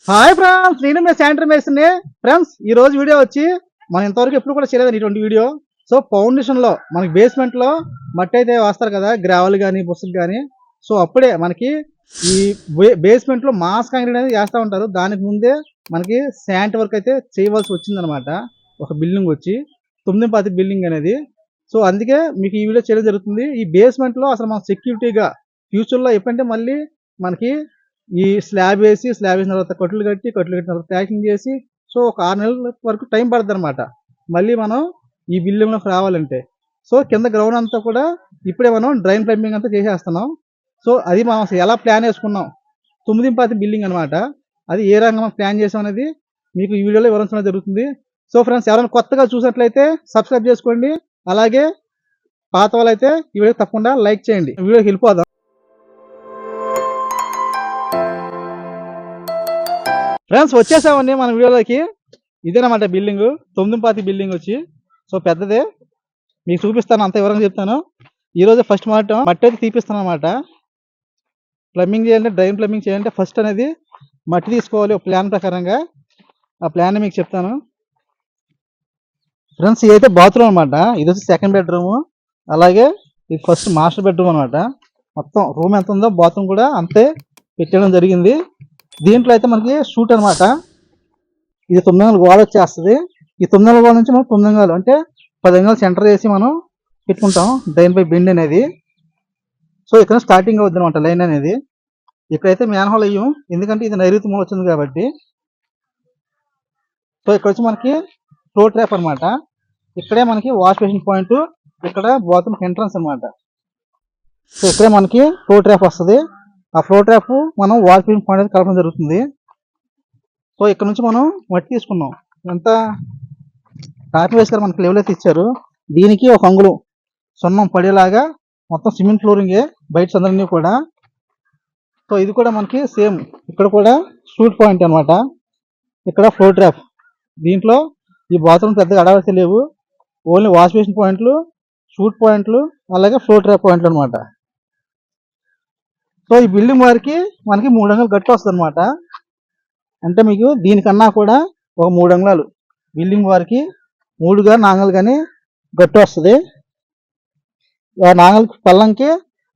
Hi friends, నేను మీ sanitary mason. Friends, ఈ రోజు వీడియో వచ్చి మనం ఇంతవరకు ఎప్పుడు కూడా చేయలేదు ఇటువంటి వీడియో. సో ఫౌండేషన్ లో మనకి బేస్మెంట్ లో మట్టి అయితే వేస్తారు కదా, గ్రావెల్ కానీ బుస్సులు కానీ. సో అప్పుడే మనకి ఈ బేస్మెంట్ లో మాస్ కాంక్రీట్ అనేది వేస్తూ ఉంటారు. దానికి ముందే మనకి శాంట్ వర్క్ అయితే చేయవలసి వచ్చిందనమాట. ఒక బిల్డింగ్ వచ్చి 9 బిల్డింగ్ అనేది. సో అందుకే మీకు ఈ వీడియో చేయడం జరుగుతుంది. ఈ బేస్మెంట్ లో అసలు మనం సెక్యూరిటీగా ఫ్యూచర్ లో ఎప్పుడంటే మళ్ళీ మనకి ఈ స్లాబ్ వేసిన తర్వాత కట్లు కట్టిన తర్వాత ప్యాకింగ్ చేసి, సో ఒక 6 నెలల వరకు టైం పడుతుంది అనమాట మళ్ళీ మనం ఈ బిల్డింగ్లోకి రావాలంటే. సో కింద గ్రౌండ్ అంతా కూడా ఇప్పుడే మనం డ్రైన్ ప్లంబింగ్ అంతా చేసేస్తున్నాం. సో అది మనం అసలు ఎలా ప్లాన్ వేసుకున్నాం, 9 బిల్డింగ్ అనమాట. అది ఏ రకంగా మనం ప్లాన్ చేసాం అనేది మీకు ఈ వీడియోలో వివరించడం జరుగుతుంది. సో ఫ్రెండ్స్, ఎవరైనా కొత్తగా చూసినట్లయితే సబ్స్క్రైబ్ చేసుకోండి. అలాగే పాత వాళ్ళైతే ఈ వీడియో తప్పకుండా లైక్ చేయండి. వీడియోకి వెళ్ళిపోదాం. ఫ్రెండ్స్, వచ్చేసామండి మన వీడియోలోకి. ఇదేనమాట బిల్డింగ్, 9 బిల్డింగ్ వచ్చి. సో పెద్దదే, మీకు చూపిస్తాను, అంత వివరంగా చెప్తాను. ఈరోజు ఫస్ట్ మట్టి అయితే తీపిస్తాను అనమాట. ప్లంబింగ్ చేయాలంటే, డ్రైన్ ప్లంబింగ్ చేయాలంటే ఫస్ట్ అనేది మట్టి తీసుకోవాలి ఒక ప్లాన్ ప్రకారంగా. ఆ ప్లాన్ మీకు చెప్తాను. ఫ్రెండ్స్, ఇది అయితే బాత్రూమ్ అనమాట. ఇది వచ్చి సెకండ్ బెడ్రూమ్. అలాగే ఇది ఫస్ట్ మాస్టర్ బెడ్రూమ్ అనమాట. మొత్తం రూమ్ ఎంత ఉందో బాత్రూమ్ కూడా అంతే పెట్టడం జరిగింది. దీంట్లో అయితే మనకి షూట్ అనమాట. ఇది 9 అంగుళాల గోడ వచ్చేస్తుంది. ఈ 9 అంగుళాల గోడ నుంచి మనం 9 అంగుళాలు అంటే 10 అంగుళాలు సెంటర్ చేసి మనం పెట్టుకుంటాం డ్రైన్ పై బెండ్ అనేది. సో ఇక్కడ స్టార్టింగ్ అవుతుంది అనమాట లైన్ అనేది. ఇక్కడైతే మ్యాన్ హోల్ అయ్యాం, ఎందుకంటే ఇది నైరుతి మూల వచ్చింది కాబట్టి. సో ఇక్కడ వచ్చి మనకి ఫ్లో ట్రాప్ అనమాట. ఇక్కడే మనకి వాష్ బేసిన్ పాయింట్, ఇక్కడ బాత్రూమ్ ఎంట్రన్స్ అనమాట. సో ఇక్కడే మనకి ఫ్లో ట్రాప్ వస్తుంది. ఆ ఫ్లో ట్రాప్ మనం వాష్ బేసిన్ పాయింట్ అయితే కలపడం జరుగుతుంది. సో ఇక్కడ నుంచి మనం మట్టి తీసుకున్నాం. ఎంత టాప్ వేసుకొని మనకి లెవెల్ అయితే ఇచ్చారు. దీనికి 1 అంగుళం సున్నం పడేలాగా మొత్తం సిమెంట్ ఫ్లోరింగే బయట అందరినీ కూడా. సో ఇది కూడా మనకి సేమ్, ఇక్కడ కూడా షూట్ పాయింట్ అనమాట. ఇక్కడ ఫ్లో ట్రాప్. దీంట్లో ఈ బాత్రూమ్ పెద్దగా అడవలసి లేవు, ఓన్లీ వాష్ బేసిన్ పాయింట్లు, షూట్ పాయింట్లు, అలాగే ఫ్లో ట్రాప్ పాయింట్లు అనమాట. సో ఈ బిల్డింగ్ వారికి మనకి 3 అంగుళాలు గట్టి వస్తుంది అనమాట. అంటే మీకు దీనికన్నా కూడా ఒక 3 అంగుళాలు బిల్డింగ్ వారికి 3 కానీ 4 అంగుళాలు కానీ గట్టి వస్తుంది. 4 అంగుళాలకి పల్లంకి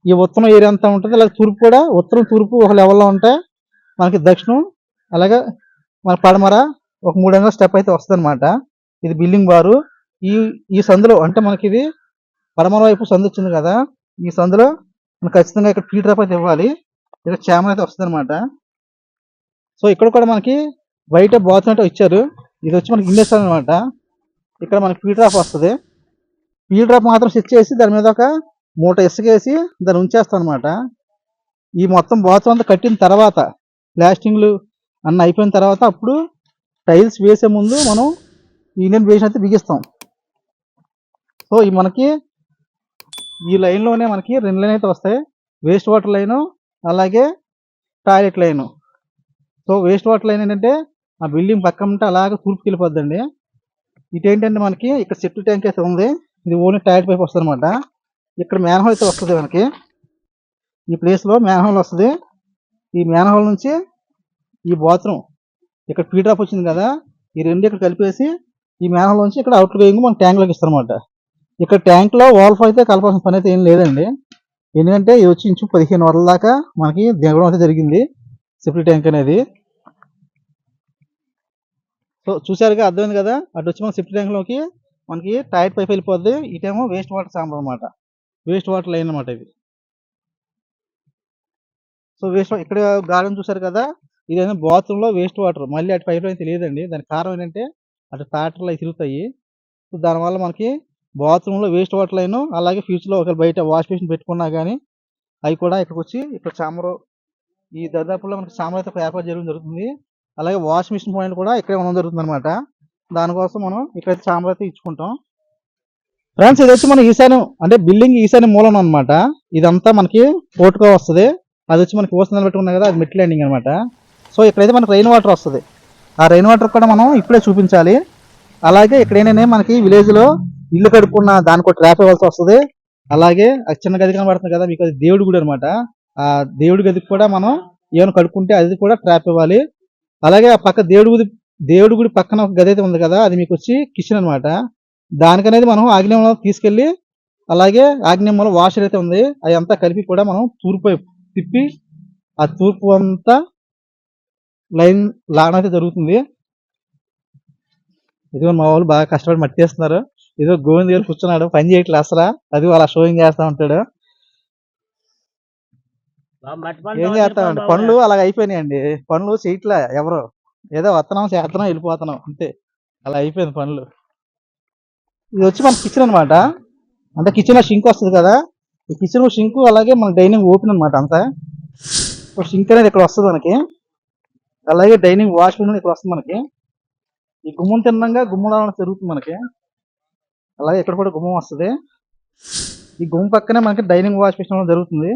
ఈ ఉత్తరం ఏరియా అంతా ఉంటుంది. అలాగే తూర్పు కూడా, ఉత్తరం తూర్పు ఒక లెవెల్లో ఉంటాయి. మనకి దక్షిణం అలాగే మన పడమర ఒక 3 అంగుళాల స్టెప్ అయితే వస్తుంది అనమాట. ఇది బిల్డింగ్ బారు. ఈ సందులో అంటే మనకి ఇది పడమర వైపు సందు వచ్చింది కదా, ఈ సందులో మనకు ఖచ్చితంగా ఇక్కడ ఫీట్ డ్రాప్ అయితే ఇవ్వాలి. ఇక్కడ చామర్ అయితే వస్తుంది అనమాట. సో ఇక్కడ కూడా మనకి బయట బాత్రూమ్ అయితే ఇచ్చారు. ఇది వచ్చి మనకి ఇండస్ట్రీ అనమాట. ఇక్కడ మనకి ఫీట్ డ్రాప్ వస్తుంది. ఫీట్ డ్రాప్ మాత్రం సెట్ చేసి దాని మీద ఒక మూట ఇసుకేసి దాన్ని ఉంచేస్తాం అనమాట. ఈ మొత్తం బాత్రూమ్ అంతా కట్టిన తర్వాత, ప్లాస్టింగ్లు అన్న అయిపోయిన తర్వాత, అప్పుడు టైల్స్ వేసే ముందు మనం ఇండియన్ బేస్ అయితే బిగిస్తాం. సో ఈ మనకి ఈ లైన్లోనే మనకి 2 లైన్ అయితే వస్తాయి. వేస్ట్ వాటర్ లైను, అలాగే toilet line. So waste water line ఏంటంటే ఆ బిల్డింగ్ పక్కన ఉంటే అలాగే తూర్పుకి వెళ్ళిపోద్దండి. ఇటు ఏంటంటే మనకి ఇక్కడ సెప్టిక్ ట్యాంక్ అయితే ఉంది. ఇది ఓన్లీ టాయిలెట్ పైపు వస్తుంది అనమాట. ఇక్కడ మ్యాన్ హోల్ అయితే వస్తుంది. మనకి ఈ ప్లేస్లో మ్యాన్ హోల్ వస్తుంది. ఈ మ్యాన్ హోల్ నుంచి ఈ బాత్రూమ్ ఇక్కడ ఫీట్ డ్రాప్ వచ్చింది కదా, ఈ రెండు ఇక్కడ కలిపేసి ఈ మ్యాన్ హోల్ నుంచి ఇక్కడ అవుటర్ గోయింగ్ మన ట్యాంక్లోకి ఇస్తాం అనమాట. ఇక్కడ ట్యాంక్లో వాల్ఫ్ అయితే కలపాల్సిన పని అయితే ఏం లేదండి, ఎందుకంటే ఇది వచ్చి ఇంచు 15 వరల దాకా మనకి దిగడం అయితే జరిగింది సెప్టిక్ ట్యాంక్ అనేది. సో చూసారుగా, అర్థమైంది కదా. అటు వచ్చి మన సెప్టిక్ ట్యాంక్లోకి మనకి టైట్ పైప్ వెళ్ళిపోద్ది. ఇటేమో వేస్ట్ వాటర్ చాంబర్ అనమాట, వేస్ట్ వాటర్ లైన్ అనమాట ఇది. సో వేస్ట్ ఇక్కడ గార్డెన్ చూసారు కదా, ఇదైనా బాత్రూంలో వేస్ట్ వాటర్. మళ్ళీ అటు పైప్ లైన్ తెలియదండి. దానికి కారణం ఏంటంటే అటు ట్రాక్టర్లు అవి తిరుగుతాయి. సో దానివల్ల మనకి బాత్రూంలో వేస్ట్ వాటర్ లైన్, అలాగే ఫ్యూచర్లో ఒకవేళ బయట వాష్ బేసిన్ పెట్టుకున్నా కానీ అవి కూడా ఇక్కడికి వచ్చి ఇక్కడ చామరు, ఈ దరిదాపుల్లో మనకి చామర్ అయితే ఏర్పాటు చేయడం జరుగుతుంది. అలాగే వాష్ మిషన్ పాయింట్ కూడా ఇక్కడే ఉండడం జరుగుతుంది అనమాట. దానికోసం మనం ఇక్కడైతే చామర్ అయితే ఇచ్చుకుంటాం. ఫ్రెండ్స్, ఇది వచ్చి మన ఈశాన్యం అంటే బిల్డింగ్ ఈశాన్య మూలం అనమాట. ఇదంతా మనకి పోర్టుగా వస్తుంది. అది వచ్చి మనకి ఓసనాలు పెట్టుకున్నాం కదా, అది మిడ్ ల్యాండింగ్ అనమాట. సో ఇక్కడైతే మనకి రెయిన్ వాటర్ వస్తుంది. ఆ రెయిన్ వాటర్ కూడా మనం ఇప్పుడే చూపించాలి. అలాగే ఇక్కడ ఏంటంటే మనకి విలేజ్లో ఇల్లు కడుక్కున్న దానికి ఒక ట్రాప్ ఇవ్వాల్సి వస్తుంది. అలాగే అది చిన్న గది కనబడుతుంది కదా మీకు, అది దేవుడి గుడి అనమాట. ఆ దేవుడి గదికి కూడా మనం ఏమైనా కడుక్కుంటే అది కూడా ట్రాప్ ఇవ్వాలి. అలాగే ఆ పక్క దేవుడి గుడి పక్కన ఒక గది అయితే ఉంది కదా, అది మీకు వచ్చి కిచెన్ అనమాట. దానికనేది మనం ఆగ్నేయంలో తీసుకెళ్ళి, అలాగే ఆగ్నేయంలో వాషర్ అయితే ఉంది, అవి అంతా కలిపి కూడా మనం తూర్పు వైపు తిప్పి ఆ తూర్పు అంతా లైన్ లాగడం అయితే జరుగుతుంది. ఇదిగో మా వాళ్ళు బాగా కష్టపడి మట్టి చేస్తున్నారు. ఏదో గోవింద్ గారు కూర్చున్నాడు, పని చేయట్లేదు అసలు. అది అలా షోయింగ్ చేస్తా ఉంటాడు. ఏం చేస్తామండి, పనులు అలాగ అయిపోయినాయండి. పనులు చేయట్లే ఎవరు, ఏదో వస్తున్నాం చేస్తున్నాం వెళ్ళిపోతున్నాం అంతే, అలా అయిపోయింది పనులు. ఇది వచ్చి మన కిచెన్ అనమాట. అంటే కిచెన్ లో షింక్ వస్తుంది కదా, ఈ కిచెన్ షింక్ అలాగే మన డైనింగ్ ఓపెన్ అనమాట అంతా. ఇప్పుడు షింక్ అనేది ఇక్కడ వస్తుంది మనకి, అలాగే డైనింగ్ వాష్ రూమ్ ఇక్కడ వస్తుంది మనకి. ఈ గుమ్మం తిన్నంగా గుమ్మం రావడం జరుగుతుంది మనకి. అలాగే ఇక్కడ కూడా గుమ్మం వస్తుంది. ఈ గుమ్మం పక్కనే మనకి డైనింగ్ వాష్ బేసిన్ జరుగుతుంది.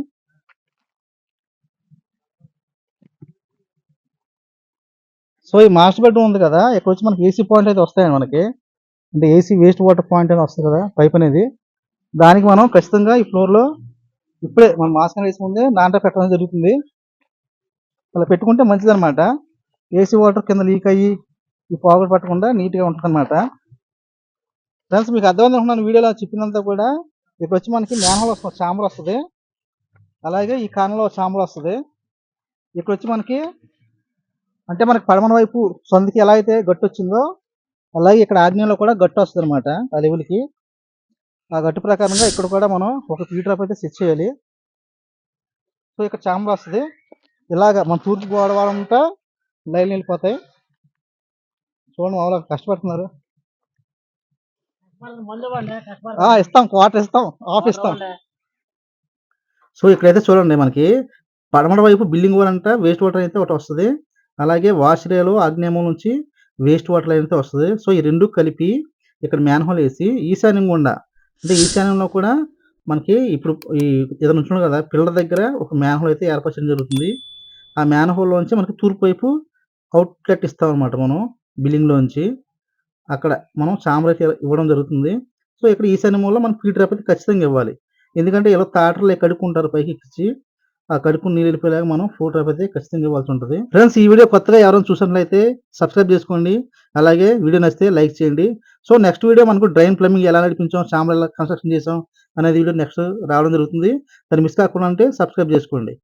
సో ఈ మాస్టర్ బెడ్రూమ్ ఉంది కదా, ఇక్కడ వచ్చి మనకి ఏసీ పాయింట్ అయితే వస్తాయండి మనకి. అంటే ఏసీ వేస్ట్ వాటర్ పాయింట్ అనేది వస్తుంది కదా పైప్ అనేది, దానికి మనం ఖచ్చితంగా ఈ ఫ్లోర్లో ఇప్పుడే మనం మాస్క్ వేసి ముందే నాంట పెట్టడం జరుగుతుంది. అలా పెట్టుకుంటే మంచిది అనమాట. ఏసీ వాటర్ కింద లీక్ అయ్యి ఈ పాకెట్ పట్టకుండా నీట్గా ఉంటుంది అనమాట. ఫ్రెండ్స్ మీకు అర్థమైంది అనుకున్నాను వీడియోలో చెప్పినంత కూడా. ఇక్కడ వచ్చి మనకి మ్యాన్హోల్ వస్తుంది, చాంబర్ వస్తుంది, అలాగే ఈ కార్నర్లో చాంబర్ వస్తుంది. ఇక్కడ వచ్చి మనకి అంటే మనకి పడమర వైపు సందుకి ఎలా అయితే గట్టు వచ్చిందో, అలాగే ఇక్కడ ఆగ్నేయంలో కూడా గట్టు వస్తుంది అనమాట ఆ లెవెల్కి. ఆ గట్టు ప్రకారంగా ఇక్కడ కూడా మనం ఒక ఫీటర్ అయితే సెట్ చేయాలి. సో ఇక్కడ చాంబర్ వస్తుంది, ఇలాగ మన తూర్పు గోడవాడంతా లైన్ వెళ్ళిపోతాయి. చూడండి మామూలుగా కష్టపడుతున్నారు. ఇస్తాం, క్వార్టర్ ఇస్తాం, ఆఫ్ ఇస్తాం. సో ఇక్కడైతే చూడండి మనకి పడమర వైపు బిల్డింగ్ వాల్ అంట వేస్ట్ వాటర్ అయితే ఒకటి వస్తుంది, అలాగే వాష్ ఏరియాలో ఆగ్నేయం నుంచి వేస్ట్ వాటర్ అయితే వస్తుంది. సో ఈ రెండు కలిపి ఇక్కడ మ్యాన్హోల్ వేసి ఈశాన్యం గుండా, అంటే ఈశాన్యంలో కూడా మనకి ఇప్పుడు ఈ ఏదైనా ఉంటున్నాడు కదా పిల్లల దగ్గర ఒక మ్యాన్హోల్ అయితే ఏర్పరచడం జరుగుతుంది. ఆ మ్యాన్హోల్లోంచి మనకి తూర్పు వైపు అవుట్లెట్ ఇస్తాం అనమాట మనం బిల్డింగ్లోంచి. అక్కడ మనం చాంబర్ అయితే ఇవ్వడం జరుగుతుంది. సో ఇక్కడ ఈశాన్య మూలలో మనం ఫీటర్ అయితే ఖచ్చితంగా ఇవ్వాలి, ఎందుకంటే ఇలా తాటర్లు కడుక్కుంటారు పైకి ఎక్కించి, ఆ కడుక్కుని నీళ్ళు వెళ్ళిపోయేలాగా మనం ఫీటర్ అయితే ఖచ్చితంగా ఇవ్వాల్సి ఉంటుంది. ఫ్రెండ్స్ ఈ వీడియో కొత్తగా ఎవరైనా చూసినట్లయితే సబ్స్క్రైబ్ చేసుకోండి, అలాగే వీడియో నచ్చితే లైక్ చేయండి. సో నెక్స్ట్ వీడియో మనకు డ్రైన్ ప్లంబింగ్ ఎలా నడిపించాం, చాంబర్ ఎలా కన్స్ట్రక్షన్ చేసాం అనేది వీడియో నెక్స్ట్ రావడం జరుగుతుంది. దాన్ని మిస్ కాకుండా అంటే సబ్స్క్రైబ్ చేసుకోండి.